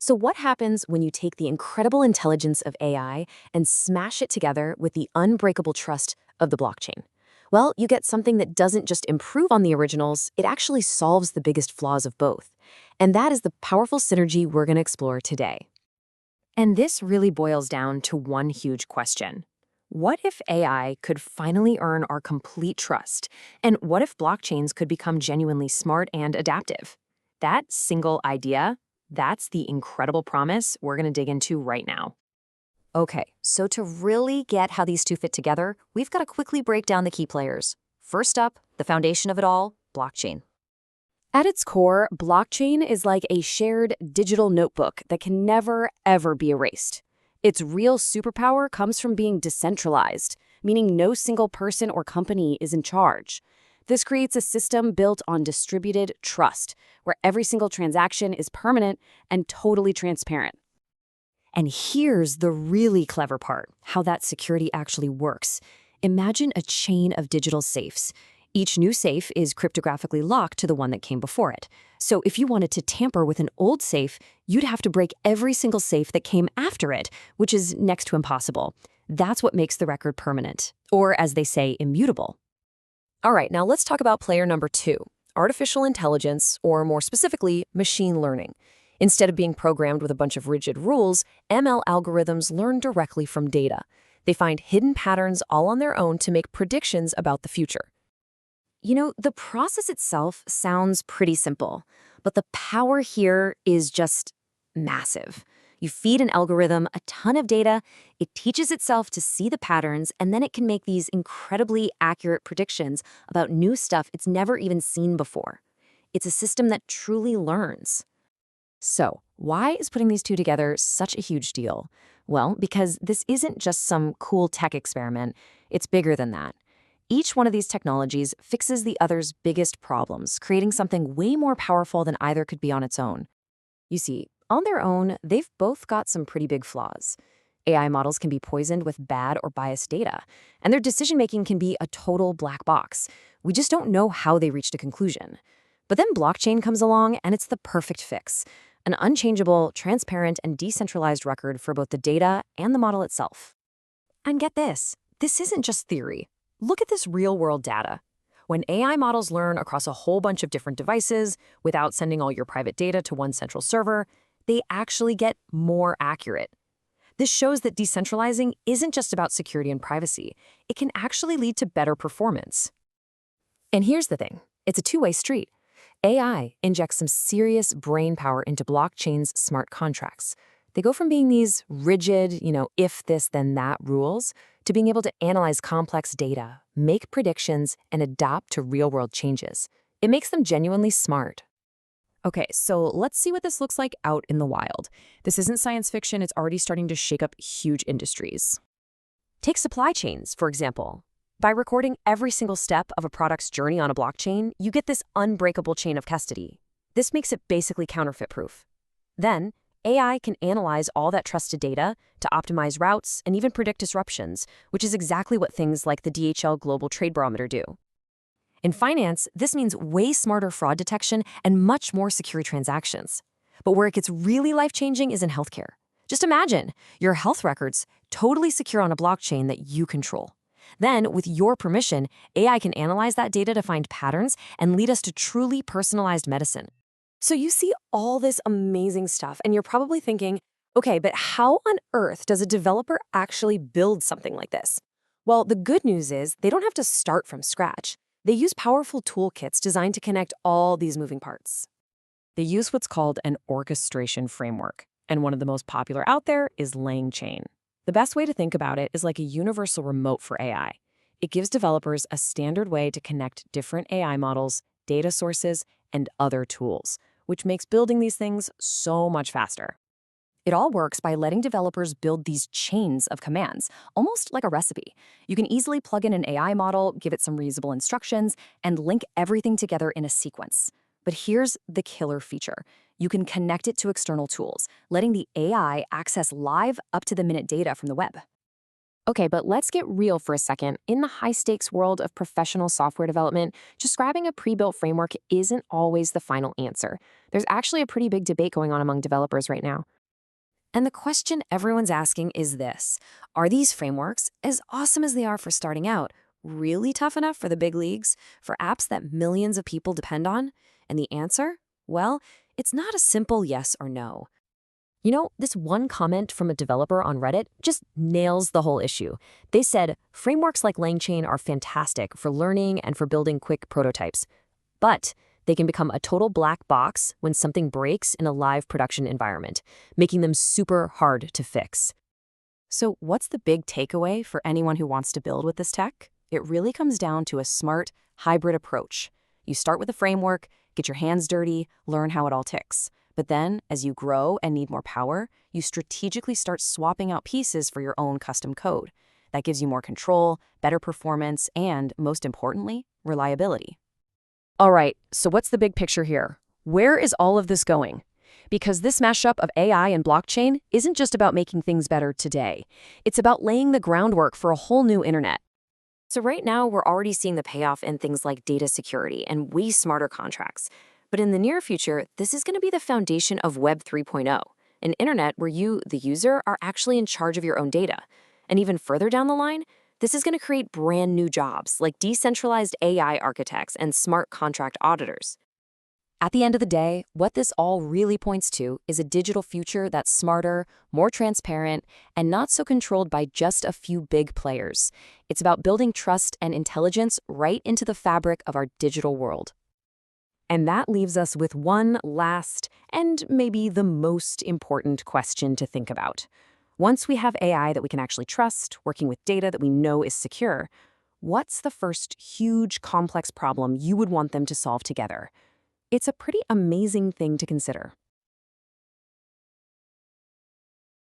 So, what happens when you take the incredible intelligence of AI and smash it together with the unbreakable trust of the blockchain? Well, you get something that doesn't just improve on the originals, it actually solves the biggest flaws of both. And that is the powerful synergy we're going to explore today. And this really boils down to one huge question. What if AI could finally earn our complete trust? And what if blockchains could become genuinely smart and adaptive? That single idea, that's the incredible promise we're going to dig into right now. Okay, so to really get how these two fit together, we've got to quickly break down the key players. First up, the foundation of it all, blockchain. At its core, blockchain is like a shared digital notebook that can never, ever be erased. Its real superpower comes from being decentralized, meaning no single person or company is in charge. This creates a system built on distributed trust, where every single transaction is permanent and totally transparent. And here's the really clever part, how that security actually works. Imagine a chain of digital safes. Each new safe is cryptographically locked to the one that came before it. So if you wanted to tamper with an old safe, you'd have to break every single safe that came after it, which is next to impossible. That's what makes the record permanent, or as they say, immutable. All right, now let's talk about player number two, artificial intelligence, or more specifically, machine learning. Instead of being programmed with a bunch of rigid rules, ML algorithms learn directly from data. They find hidden patterns all on their own to make predictions about the future. The process itself sounds pretty simple, but the power here is just massive. You feed an algorithm a ton of data, it teaches itself to see the patterns, and then it can make these incredibly accurate predictions about new stuff it's never even seen before. It's a system that truly learns. So, why is putting these two together such a huge deal? Well, because this isn't just some cool tech experiment, it's bigger than that. Each one of these technologies fixes the other's biggest problems, creating something way more powerful than either could be on its own. You see, on their own, they've both got some pretty big flaws. AI models can be poisoned with bad or biased data, and their decision-making can be a total black box. We just don't know how they reached a conclusion. But then blockchain comes along, and it's the perfect fix. An unchangeable, transparent, and decentralized record for both the data and the model itself. And get this isn't just theory. Look at this real-world data. When AI models learn across a whole bunch of different devices without sending all your private data to one central server, they actually get more accurate. This shows that decentralizing isn't just about security and privacy. It can actually lead to better performance. And here's the thing. It's a two-way street. AI injects some serious brain power into blockchain's smart contracts. They go from being these rigid, if this, then that rules, to being able to analyze complex data, make predictions, and adapt to real-world changes. It makes them genuinely smart. Okay, so let's see what this looks like out in the wild. This isn't science fiction, it's already starting to shake up huge industries. Take supply chains, for example. By recording every single step of a product's journey on a blockchain, you get this unbreakable chain of custody. This makes it basically counterfeit-proof. Then, AI can analyze all that trusted data to optimize routes and even predict disruptions, which is exactly what things like the DHL Global Trade Barometer do. In finance, this means way smarter fraud detection and much more secure transactions. But where it gets really life-changing is in healthcare. Just imagine your health records totally secure on a blockchain that you control. Then, with your permission, AI can analyze that data to find patterns and lead us to truly personalized medicine. So you see all this amazing stuff, and you're probably thinking, okay, but how on earth does a developer actually build something like this? Well, the good news is they don't have to start from scratch. They use powerful toolkits designed to connect all these moving parts. They use what's called an orchestration framework, and one of the most popular out there is LangChain. The best way to think about it is like a universal remote for AI. It gives developers a standard way to connect different AI models, data sources, and other tools, which makes building these things so much faster. It all works by letting developers build these chains of commands, almost like a recipe. You can easily plug in an AI model, give it some reusable instructions, and link everything together in a sequence. But here's the killer feature. You can connect it to external tools, letting the AI access live up-to-the-minute data from the web. Okay, but let's get real for a second. In the high-stakes world of professional software development, just grabbing a pre-built framework isn't always the final answer. There's actually a pretty big debate going on among developers right now. And the question everyone's asking is this: are these frameworks, as awesome as they are for starting out, really tough enough for the big leagues, for apps that millions of people depend on? And the answer? Well, it's not a simple yes or no. You know, this one comment from a developer on Reddit just nails the whole issue. They said, frameworks like LangChain are fantastic for learning and for building quick prototypes, but they can become a total black box when something breaks in a live production environment, making them super hard to fix. So what's the big takeaway for anyone who wants to build with this tech? It really comes down to a smart, hybrid approach. You start with a framework, get your hands dirty, learn how it all ticks. But then, as you grow and need more power, you strategically start swapping out pieces for your own custom code. That gives you more control, better performance, and, most importantly, reliability. All right, so what's the big picture here? Where is all of this going? Because this mashup of AI and blockchain isn't just about making things better today. It's about laying the groundwork for a whole new internet. So right now, we're already seeing the payoff in things like data security and way smarter contracts. But in the near future, this is going to be the foundation of Web 3.0, an internet where you, the user, are actually in charge of your own data. And even further down the line, this is going to create brand new jobs like decentralized AI architects and smart contract auditors. At the end of the day, what this all really points to is a digital future that's smarter, more transparent, and not so controlled by just a few big players. It's about building trust and intelligence right into the fabric of our digital world. And that leaves us with one last and maybe the most important question to think about. Once we have AI that we can actually trust, working with data that we know is secure, what's the first huge, complex problem you would want them to solve together? It's a pretty amazing thing to consider.